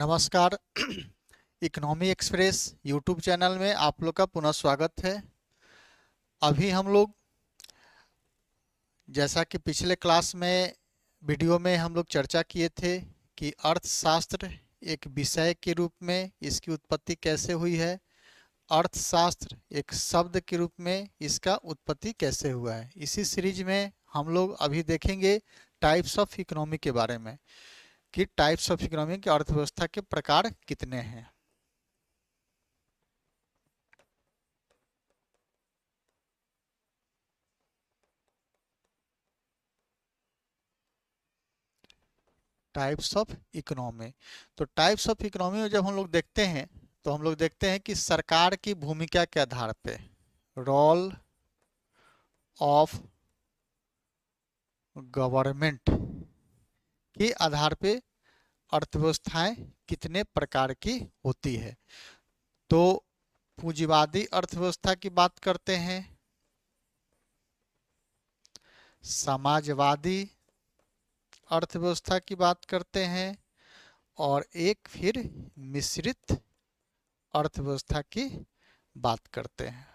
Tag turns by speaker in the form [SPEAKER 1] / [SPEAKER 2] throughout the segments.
[SPEAKER 1] नमस्कार। Economy express YouTube channel में आप लोग का पुनः स्वागत है। अभी हम लोग जैसा कि पिछले क्लास में वीडियो में हम लोग चर्चा किए थे कि अर्थशास्त्र एक विषय के रूप में इसकी उत्पत्ति कैसे हुई है, अर्थशास्त्र एक शब्द के रूप में इसका उत्पत्ति कैसे हुआ है। इसी सीरीज में हम लोग अभी देखेंगे टाइप्स ऑफ इकोनॉमी के बारे में कि टाइप्स ऑफ इकोनॉमी की अर्थव्यवस्था के प्रकार कितने हैं। Types of economy. तो टाइप्स ऑफ इकोनॉमी में जब हम लोग देखते हैं तो हम लोग देखते हैं कि सरकार की भूमिका के आधार पे, रोल ऑफ गवर्नमेंट के आधार पे अर्थव्यवस्थाएं कितने प्रकार की होती है। तो पूंजीवादी अर्थव्यवस्था की बात करते हैं, समाजवादी अर्थव्यवस्था की बात करते हैं और एक फिर मिश्रित अर्थव्यवस्था की बात करते हैं।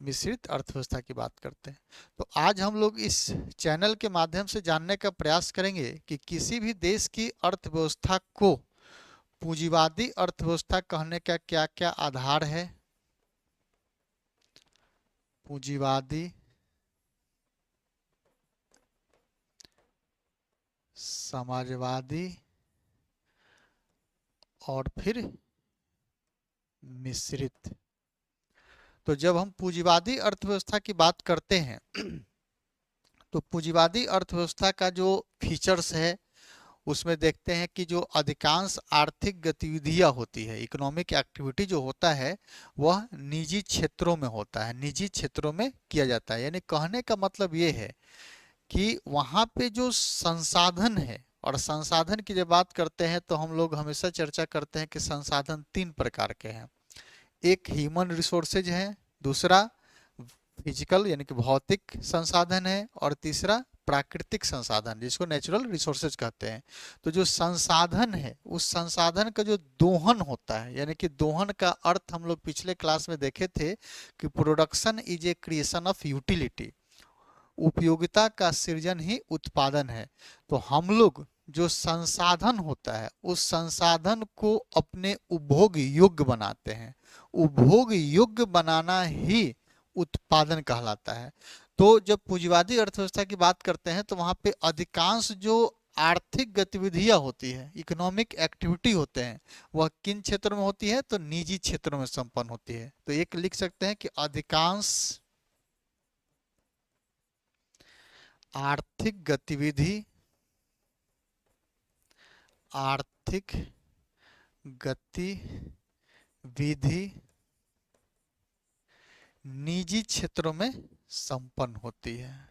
[SPEAKER 1] मिश्रित अर्थव्यवस्था की बात करते हैं। तो आज हम लोग इस चैनल के माध्यम से जानने का प्रयास करेंगे कि किसी भी देश की अर्थव्यवस्था को पूंजीवादी अर्थव्यवस्था कहने का क्या क्या आधार है। पूंजीवादी, समाजवादी और फिर मिश्रित। तो जब हम पूंजीवादी अर्थव्यवस्था की बात करते हैं तो पूंजीवादी अर्थव्यवस्था का जो फीचर्स है उसमें देखते हैं कि जो अधिकांश आर्थिक गतिविधियां होती है, इकोनॉमिक एक्टिविटी जो होता है वह निजी क्षेत्रों में होता है, निजी क्षेत्रों में किया जाता है। यानी कहने का मतलब ये है कि वहाँ पे जो संसाधन है, और संसाधन की जब बात करते हैं तो हम लोग हमेशा चर्चा करते हैं कि संसाधन तीन प्रकार के हैं। एक ह्यूमन रिसोर्सेज है, दूसरा फिजिकल यानी कि भौतिक संसाधन है और तीसरा प्राकृतिक संसाधन जिसको नेचुरल रिसोर्सेज कहते हैं। तो जो संसाधन है उस संसाधन का जो दोहन होता है, यानी कि दोहन का अर्थ हम लोग पिछले क्लास में देखे थे कि production is a creation of utility, उपयोगिता का सृजन ही उत्पादन है। तो हम लोग जो संसाधन होता है उस संसाधन को अपने उपभोग योग्य बनाते हैं, उपभोग योग्य बनाना ही उत्पादन कहलाता है। तो जब पूंजीवादी अर्थव्यवस्था की बात करते हैं तो वहां पे अधिकांश जो आर्थिक गतिविधियां होती है, इकोनॉमिक एक्टिविटी होते हैं, वह किन क्षेत्रों में होती है तो निजी क्षेत्रों में संपन्न होती है। तो एक लिख सकते हैं कि अधिकांश आर्थिक गतिविधि, आर्थिक गतिविधि निजी क्षेत्रों में संपन्न होती है,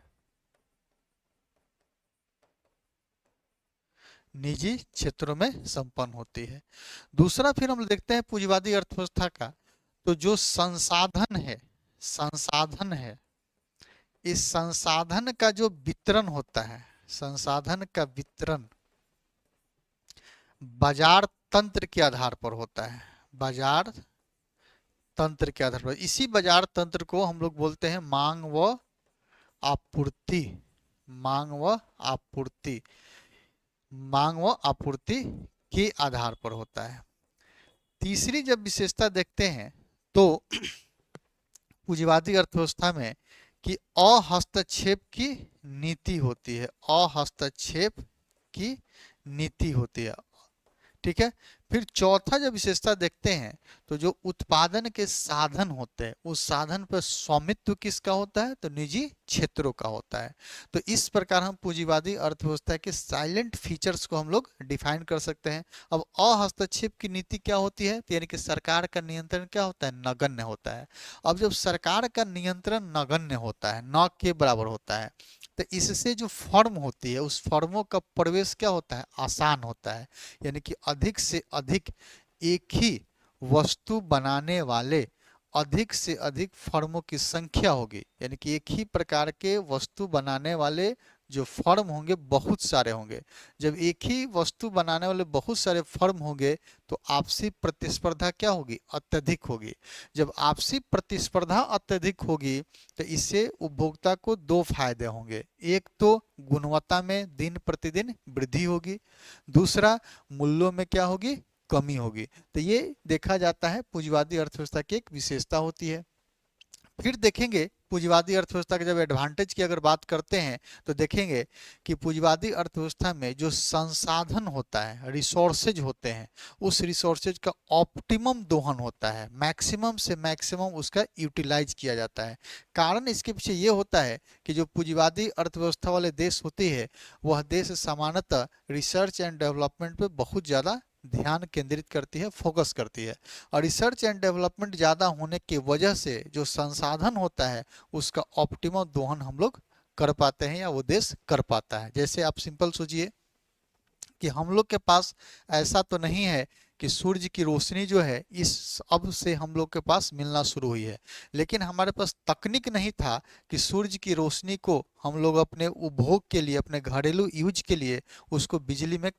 [SPEAKER 1] निजी क्षेत्रों में संपन्न होती है। दूसरा फिर हम देखते हैं पूंजीवादी अर्थव्यवस्था का, तो जो संसाधन है, संसाधन है, इस संसाधन का जो वितरण होता है, संसाधन का वितरण बाजार तंत्र के आधार पर होता है, बाजार तंत्र के आधार पर। इसी बाजार तंत्र को हम लोग बोलते हैं मांग व आपूर्ति, मांग व आपूर्ति, मांग व आपूर्ति के आधार पर होता है। तीसरी जब विशेषता देखते हैं तो पूंजीवादी अर्थव्यवस्था में कि अहस्तक्षेप की नीति होती है, अहस्तक्षेप की नीति होती है। ठीक है। फिर चौथा जब विशेषता देखते हैं तो जो उत्पादन के साधन होते हैं उस साधन पर स्वामित्व किसका होता है तो निजी क्षेत्रों का होता है। तो इस प्रकार हम पूंजीवादी अर्थव्यवस्था के साइलेंट फीचर्स को हम लोग डिफाइन कर सकते हैं। अब अहस्तक्षेप की नीति क्या होती है तो यानी कि सरकार का नियंत्रण क्या होता है, नगण्य होता है। अब जब सरकार का नियंत्रण नगण्य होता है, न के बराबर होता है, तो इससे जो फर्म होती है उस फर्मों का प्रवेश क्या होता है, आसान होता है। यानी कि अधिक से अधिक एक ही वस्तु बनाने वाले अधिक से अधिक फर्मों की संख्या होगी, यानी कि एक ही प्रकार के वस्तु बनाने वाले जो फर्म होंगे बहुत सारे होंगे। जब एक ही वस्तु बनाने वाले बहुत सारे फर्म होंगे तो आपसी प्रतिस्पर्धा क्या होगी, अत्यधिक होगी। जब आपसी प्रतिस्पर्धा अत्यधिक होगी तो इससे उपभोक्ता को दो फायदे होंगे। एक तो गुणवत्ता में दिन प्रतिदिन वृद्धि होगी, दूसरा मूल्यों में क्या होगी, कमी होगी। तो ये देखा जाता है पूंजीवादी अर्थव्यवस्था की एक विशेषता होती है। फिर देखेंगे पूंजीवादी अर्थव्यवस्था के जब एडवांटेज की अगर बात करते हैं तो देखेंगे कि पूंजीवादी अर्थव्यवस्था में जो संसाधन होता है, रिसोर्सेज होते हैं, उस रिसोर्सेज का ऑप्टिमम दोहन होता है, मैक्सिमम से मैक्सिमम उसका यूटिलाइज किया जाता है। कारण इसके पीछे ये होता है कि जो पूंजीवादी अर्थव्यवस्था वाले देश होती है वह देश सामान्यतः रिसर्च एंड डेवलपमेंट पे बहुत ज़्यादा ध्यान केंद्रित करती है, फोकस करती है। और रिसर्च एंड डेवलपमेंट ज़्यादा होने की वजह से जो संसाधन होता है उसका ऑप्टिमम दोहन हम लोग कर पाते हैं या वो देश कर पाता है। जैसे आप सिंपल सोचिए कि हम लोग के पास ऐसा तो नहीं है कि सूर्य की रोशनी जो है इस अब से हम लोग के पास मिलना शुरू हुई है, लेकिन हमारे पास तकनीक नहीं था कि सूर्य की रोशनी को हम लोग अपने उपभोग के लिए, अपने घरेलू यूज के लिए उसको बिजली में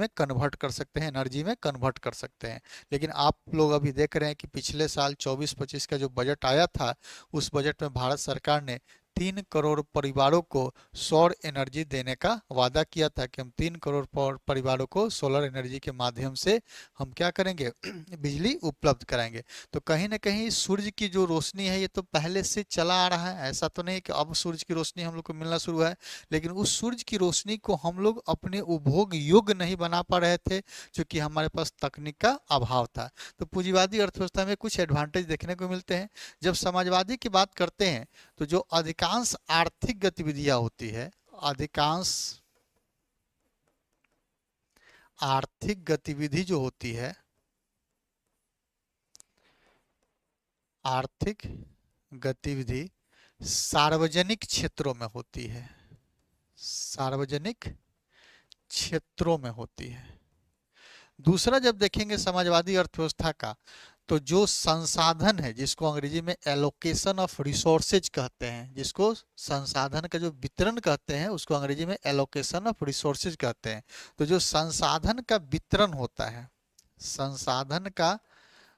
[SPEAKER 1] कन्वर्ट कर सकते हैं, एनर्जी में कन्वर्ट कर सकते हैं। लेकिन आप लोग अभी देख रहे हैं कि पिछले साल 24-25 का जो बजट आया था उस बजट में भारत सरकार ने 3 करोड़ परिवारों को सौर एनर्जी देने का वादा किया था कि हम 3 करोड़ परिवारों को सोलर एनर्जी के माध्यम से हम क्या करेंगे बिजली उपलब्ध कराएंगे। तो कहीं ना कहीं सूर्य की जो रोशनी है ये तो पहले से चला आ रहा है, ऐसा तो नहीं कि अब सूर्य की रोशनी हम लोग को मिलना शुरू है, लेकिन उस सूर्य की रोशनी को हम लोग अपने उपभोग योग्य नहीं बना पा रहे थे क्योंकि हमारे पास तकनीक का अभाव था। तो पूंजीवादी अर्थव्यवस्था में कुछ एडवांटेज देखने को मिलते हैं। जब समाजवादी की बात करते हैं तो जो अधिकांश आर्थिक गतिविधियां होती है, अधिकांश आर्थिक गतिविधि जो होती है, आर्थिक गतिविधि सार्वजनिक क्षेत्रों में होती है, सार्वजनिक क्षेत्रों में होती है। दूसरा जब देखेंगे समाजवादी अर्थव्यवस्था का तो जो संसाधन है जिसको अंग्रेजी में एलोकेशन ऑफ रिसोर्सेज कहते हैं, जिसको संसाधन का जो वितरण कहते हैं उसको अंग्रेजी में एलोकेशन ऑफ रिसोर्सेज कहते हैं। तो जो संसाधन का वितरण होता है, संसाधन का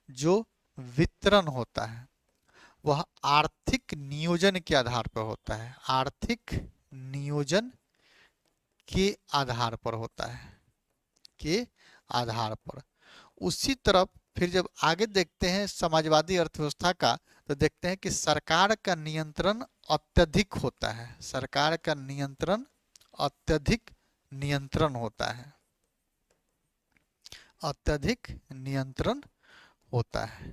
[SPEAKER 1] जो वितरण होता है वह आर्थिक नियोजन के आधार पर होता है, आर्थिक नियोजन के आधार पर होता है, के आधार पर। उसी तरफ फिर जब आगे देखते हैं समाजवादी अर्थव्यवस्था का तो देखते हैं कि सरकार का नियंत्रण अत्यधिक होता है, सरकार का नियंत्रण अत्यधिक नियंत्रण होता है, अत्यधिक नियंत्रण होता है।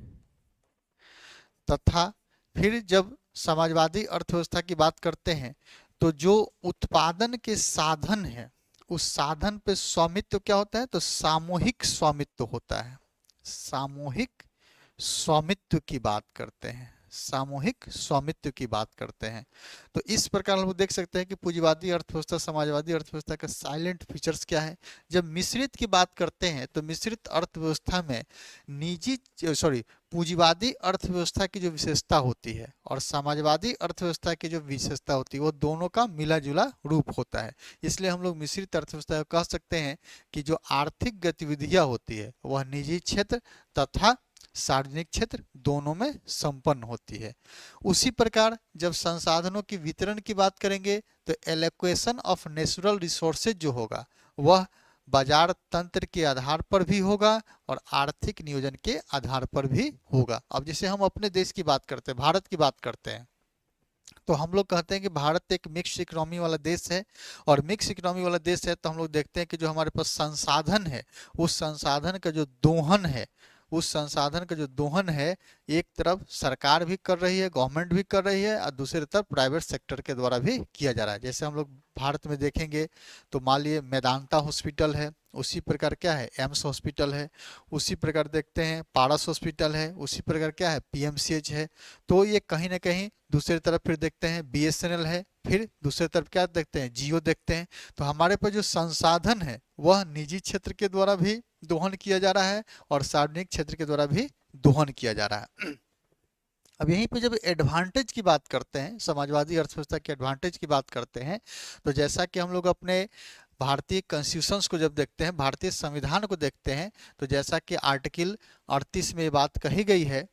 [SPEAKER 1] तथा फिर जब समाजवादी अर्थव्यवस्था की बात करते हैं तो जो उत्पादन के साधन है उस साधन पे स्वामित्व क्या होता है, तो सामूहिक स्वामित्व होता है, सामूहिक स्वामित्व की बात करते हैं, सामूहिक स्वामित्व की बात करते हैं। तो इस प्रकार हम लोग देख सकते हैं कि पूंजीवादी अर्थव्यवस्था समाजवादी अर्थव्यवस्था का साइलेंट फीचर्स क्या है। जब मिश्रित की बात करते हैं तो मिश्रित अर्थव्यवस्था में पूंजीवादी अर्थव्यवस्था की जो विशेषता होती है और समाजवादी अर्थव्यवस्था की जो विशेषता होती है वो दोनों का मिला जुला रूप होता है। इसलिए हम लोग मिश्रित अर्थव्यवस्था को कह सकते हैं कि जो आर्थिक गतिविधियां होती है वह निजी क्षेत्र तथा सार्वजनिक क्षेत्र दोनों में संपन्न होती है। उसी प्रकार जब संसाधनों की वितरण की बात करेंगे तो एलोकेशन ऑफ नेचुरल रिसोर्सेज जो होगा वह बाजार तंत्र के आधार पर भी होगा और आर्थिक नियोजन के आधार पर भी होगा। अब जैसे हम अपने देश की बात करते हैं, भारत की बात करते हैं, तो हम लोग कहते हैं कि भारत एक मिक्स इकोनॉमी वाला देश है और मिक्स इकोनॉमी वाला देश है तो हम लोग देखते हैं कि जो हमारे पास संसाधन है उस संसाधन का जो दोहन है, उस संसाधन का जो दोहन है एक तरफ सरकार भी कर रही है, गवर्नमेंट भी कर रही है और दूसरी तरफ प्राइवेट सेक्टर के द्वारा भी किया जा रहा है। जैसे हम लोग भारत में देखेंगे तो मान लिए मेदांता हॉस्पिटल है, उसी प्रकार क्या है एम्स हॉस्पिटल है, उसी प्रकार देखते हैं पारस हॉस्पिटल है, उसी प्रकार क्या है पीएमसीएच है। तो ये कहीं ना कहीं दूसरी तरफ फिर देखते हैं बीएसएनएल है, फिर दूसरी तरफ क्या देखते हैं जियो देखते हैं। तो हमारे पास जो संसाधन है वह निजी क्षेत्र के द्वारा भी दोहन किया जा रहा है और सार्वजनिक क्षेत्र के द्वारा भी दोहन किया जा रहा है। अब यहीं पे जब एडवांटेज की बात करते हैं, समाजवादी अर्थव्यवस्था के एडवांटेज की बात करते हैं, तो जैसा कि हम लोग अपने भारतीय कॉन्स्टिट्यूशंस को जब देखते हैं, भारतीय संविधान को देखते हैं, तो जैसा कि आर्टिकल 38 में ये बात कही गई है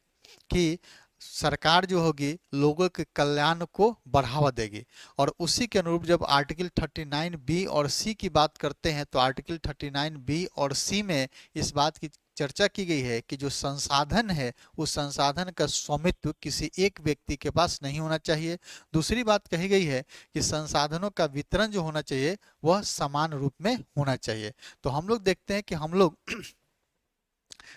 [SPEAKER 1] कि सरकार जो होगी लोगों के कल्याण को बढ़ावा देगी। और उसी के अनुरूप जब आर्टिकल 39 बी और सी की बात करते हैं, तो आर्टिकल 39 बी और सी में इस बात की चर्चा की गई है कि जो संसाधन है उस संसाधन का स्वामित्व किसी एक व्यक्ति के पास नहीं होना चाहिए। दूसरी बात कही गई है कि संसाधनों का वितरण जो होना चाहिए वह समान रूप में होना चाहिए। तो हम लोग देखते हैं कि हम लोग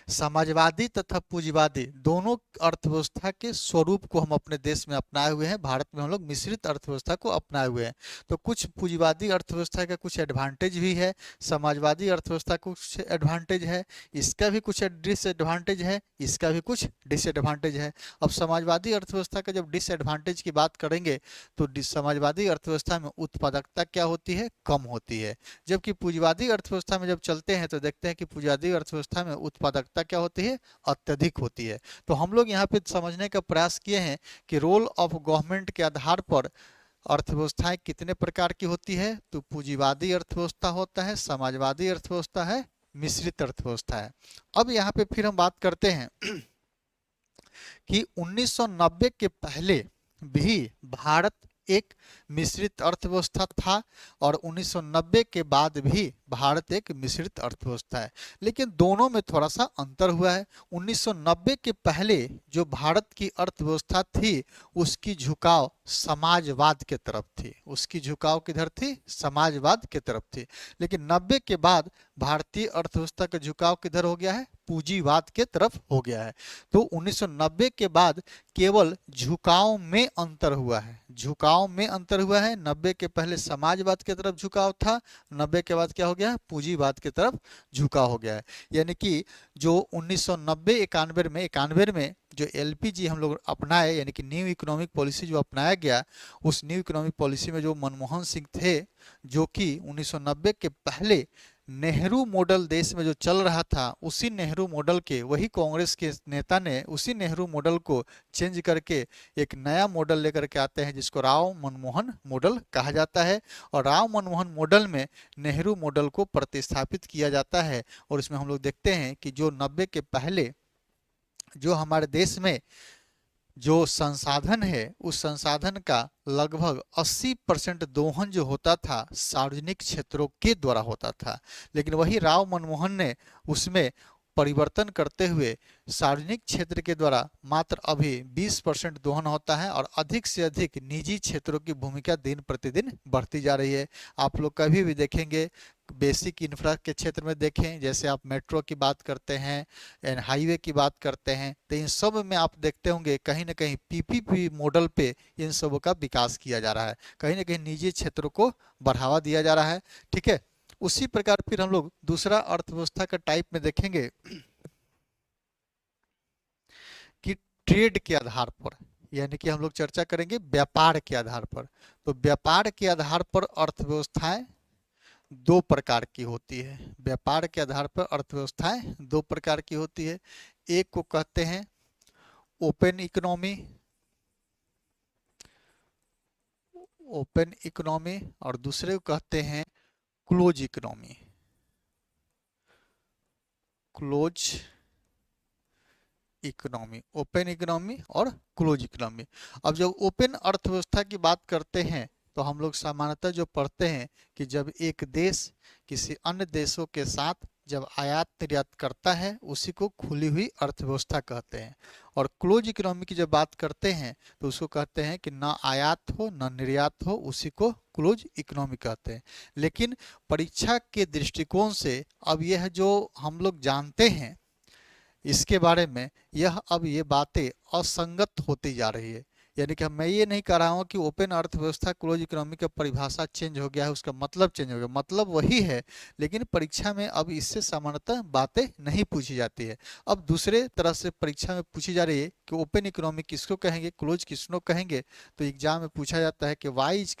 [SPEAKER 1] समाजवादी तथा पूंजीवादी दोनों अर्थव्यवस्था के स्वरूप को हम अपने देश में अपनाए हुए हैं। भारत में हम लोग मिश्रित अर्थव्यवस्था को अपनाए हुए हैं। तो कुछ पूंजीवादी अर्थव्यवस्था का कुछ एडवांटेज भी है, समाजवादी अर्थव्यवस्था का कुछ एडवांटेज है, इसका भी कुछ डिसएडवांटेज है, इसका भी कुछ डिसएडवांटेज है। अब समाजवादी अर्थव्यवस्था का जब डिसएडवांटेज की बात करेंगे तो समाजवादी अर्थव्यवस्था में उत्पादकता क्या होती है, कम होती है। जबकि पूंजीवादी अर्थव्यवस्था में जब चलते हैं तो देखते हैं कि पूंजीवादी अर्थव्यवस्था में उत्पादकता क्या होती है, अत्यधिक होती है। तो हम लोग यहाँ पे समझने का प्रयास किए हैं कि रोल ऑफ गवर्नमेंट के आधार पर अर्थव्यवस्थाएं कितने प्रकार की होती है। तो पूंजीवादी अर्थव्यवस्था होता है, समाजवादी अर्थव्यवस्था है, मिश्रित अर्थव्यवस्था है। अब यहाँ पे फिर हम बात करते हैं कि 1990 के पहले भी भारत एक मिश्रित अर्थव्यवस्था था और 1990 के बाद भी भारत एक मिश्रित अर्थव्यवस्था है। लेकिन दोनों में थोड़ा सा अंतर हुआ है। 1990 के पहले जो भारत की अर्थव्यवस्था थी उसकी झुकाव समाजवाद के तरफ थी, उसकी झुकाव किधर थी, समाजवाद के तरफ थी। लेकिन 90 के बाद भारतीय अर्थव्यवस्था का झुकाव किधर हो गया है, पूंजीवाद के तरफ हो गया है। तो 1990 के बाद केवल झुकाव में अंतर हुआ है, झुकाव में अंतर हुआ है। 90 के पहले समाजवाद की तरफ झुकाव था, 90 के बाद क्या हो गया है, पूंजीवाद की तरफ झुकाव हो गया है। यानी कि जो 1990 91 में जो एलपीजी हम लोग अपनाए, यानी कि न्यू इकोनॉमिक पॉलिसी जो अपनाया गया, उस न्यू इकोनॉमिक पॉलिसी में जो मनमोहन सिंह थे, जो कि 1990 के पहले नेहरू मॉडल देश में जो चल रहा था, उसी नेहरू मॉडल के, वही कांग्रेस के नेता ने उसी नेहरू मॉडल को चेंज करके एक नया मॉडल लेकर के आते हैं जिसको राव मनमोहन मॉडल कहा जाता है। और राव मनमोहन मॉडल में नेहरू मॉडल को प्रतिस्थापित किया जाता है। और इसमें हम लोग देखते हैं कि जो 90 के पहले जो हमारे देश में जो संसाधन है उस संसाधन का लगभग 80% दोहन जो होता था सार्वजनिक क्षेत्रों के द्वारा होता था। लेकिन वही राव मनमोहन ने उसमें परिवर्तन करते हुए सार्वजनिक क्षेत्र के द्वारा मात्र अभी 20% दोहन होता है और अधिक से अधिक निजी क्षेत्रों की भूमिका दिन प्रतिदिन बढ़ती जा रही है। आप लोग कभी भी देखेंगे, बेसिक इंफ्रा के क्षेत्र में देखें, जैसे आप मेट्रो की बात करते हैं, हाईवे की बात करते हैं, तो इन सब में आप देखते होंगे कहीं ना कहीं पीपीपी मॉडल पे इन सब का विकास किया जा रहा है, कहीं ना कहीं निजी क्षेत्रों को बढ़ावा दिया जा रहा है। ठीक है, उसी प्रकार फिर हम लोग दूसरा अर्थव्यवस्था का टाइप में देखेंगे कि ट्रेड के आधार पर, यानी कि हम लोग चर्चा करेंगे व्यापार के आधार पर। तो व्यापार के आधार पर अर्थव्यवस्थाएं दो प्रकार की होती है। व्यापार के आधार पर अर्थव्यवस्थाएं दो प्रकार की होती है। एक को कहते हैं ओपन इकोनॉमी, ओपन इकोनॉमी, और दूसरे को कहते हैं close economy, close economy, open economy और क्लोज इकोनॉमी। अब जब ओपन अर्थव्यवस्था की बात करते हैं तो हम लोग सामान्यतः जो पढ़ते हैं कि जब एक देश किसी अन्य देशों के साथ जब आयात निर्यात करता है उसी को खुली हुई अर्थव्यवस्था कहते हैं। और क्लोज इकोनॉमी की जब बात करते हैं तो उसको कहते हैं कि ना आयात हो ना निर्यात हो, उसी को क्लोज इकोनॉमी कहते हैं। लेकिन परीक्षा के दृष्टिकोण से अब यह जो हम लोग जानते हैं इसके बारे में, यह अब ये बातें असंगत होती जा रही है। यानी कि मैं ये नहीं कह रहा हूँ कि ओपन अर्थव्यवस्था क्लोज इकोनॉमी का परिभाषा चेंज हो गया है, उसका मतलब चेंज हो गया, मतलब वही है, लेकिन परीक्षा में अब इससे सामान्यतः बातें नहीं पूछी जाती है। अब दूसरे तरह से परीक्षा में पूछी जा रही है कि ओपन इकोनॉमी किसको कहेंगे, क्लोज किसको कहेंगे। तो एग्जाम में पूछा जाता है कि y =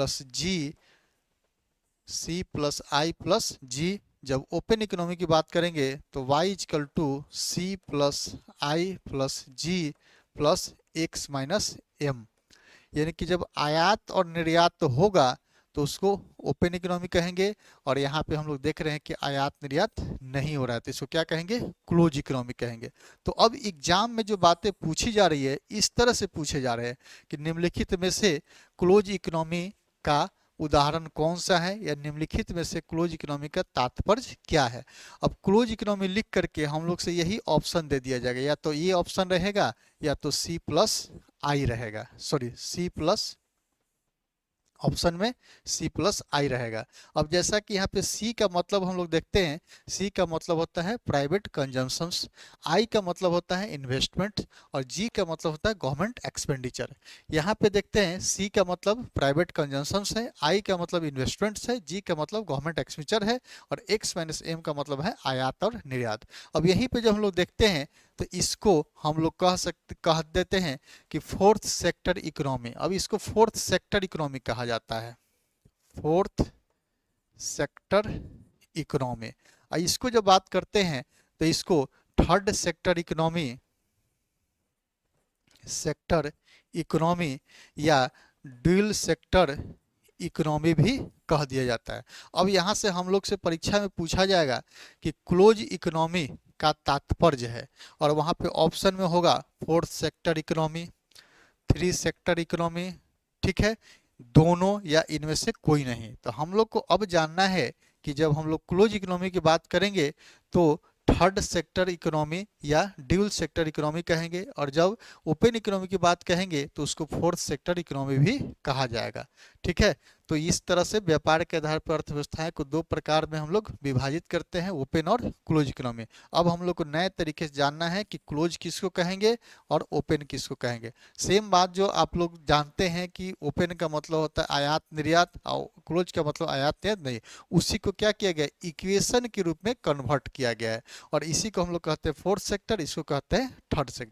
[SPEAKER 1] C+I+G, C+I+G जब ओपन इकोनॉमी की बात करेंगे तो y equal to C plus I plus G plus X minus M, यानी कि जब आयात और निर्यात होगा तो उसको ओपन इकोनॉमी कहेंगे, और यहाँ पे हम लोग देख रहे हैं कि आयात निर्यात नहीं हो रहा है तो इसको क्या कहेंगे, क्लोज इकोनॉमी कहेंगे। तो अब एग्जाम में जो बातें पूछी जा रही है इस तरह से पूछे जा रहे हैं कि निम्नलिखित में से क्लोज इकोनॉमी का उदाहरण कौन सा है, या निम्नलिखित में से क्लोज इकोनॉमी का तात्पर्य क्या है। अब क्लोज इकोनॉमी लिख करके हम लोग से यही ऑप्शन दे दिया जाएगा, या तो ये ऑप्शन रहेगा या तो सी प्लस आई रहेगा, सॉरी सी प्लस, ऑप्शन में सी प्लस आई रहेगा। अब जैसा कि यहाँ पे सी का मतलब हम लोग देखते हैं, सी का मतलब होता है प्राइवेट कंजम्पशंस, आई का मतलब होता है इन्वेस्टमेंट, और जी का मतलब होता है गवर्नमेंट एक्सपेंडिचर। यहाँ पे देखते हैं सी का मतलब प्राइवेट कंजम्पशंस है, आई का मतलब इन्वेस्टमेंट्स है, जी का मतलब गवर्नमेंट एक्सपेंडिचर है, और एक्स माइनस एम का मतलब है आयात और निर्यात। अब यहीं पे जब हम लोग देखते हैं तो इसको हम लोग कह देते हैं कि फोर्थ सेक्टर इकोनॉमी। अब इसको फोर्थ सेक्टर इकोनॉमी कहा जाता है, फोर्थ सेक्टर इकोनॉमी। इसको जब बात करते हैं तो इसको third sector economy, sector economy या ड्यूल सेक्टर इकोनॉमी भी कह दिया जाता है। अब यहाँ से हम लोग से परीक्षा में पूछा जाएगा कि क्लोज इकोनॉमी का तात्पर्य है, और वहाँ पे ऑप्शन में होगा fourth sector economy, three sector economy, ठीक है, दोनों या इनमें से कोई नहीं। तो हम लोग को अब जानना है कि जब हम लोग क्लोज इकोनॉमी की बात करेंगे तो थर्ड सेक्टर इकोनॉमी या ड्यूल सेक्टर इकोनॉमी कहेंगे, और जब ओपन इकोनॉमी की बात कहेंगे तो उसको फोर्थ सेक्टर इकोनॉमी भी कहा जाएगा। ठीक है, तो इस तरह से व्यापार के आधार पर अर्थव्यवस्थाएं को दो प्रकार में हम लोग विभाजित करते हैं, ओपन और क्लोज इकोनॉमी। अब हम लोग को नए तरीके से जानना है कि क्लोज किसको कहेंगे और ओपन किसको कहेंगे। सेम बात जो आप लोग जानते हैं कि ओपन का मतलब होता है आयात निर्यात और क्लोज का मतलब आयात निर्यात नहीं, उसी को क्या किया गया, इक्वेशन के रूप में कन्वर्ट किया गया है, और इसी को हम लोग कहते हैं फोर्थ सेक्टर, इसको कहते हैं थर्ड सेक्टर।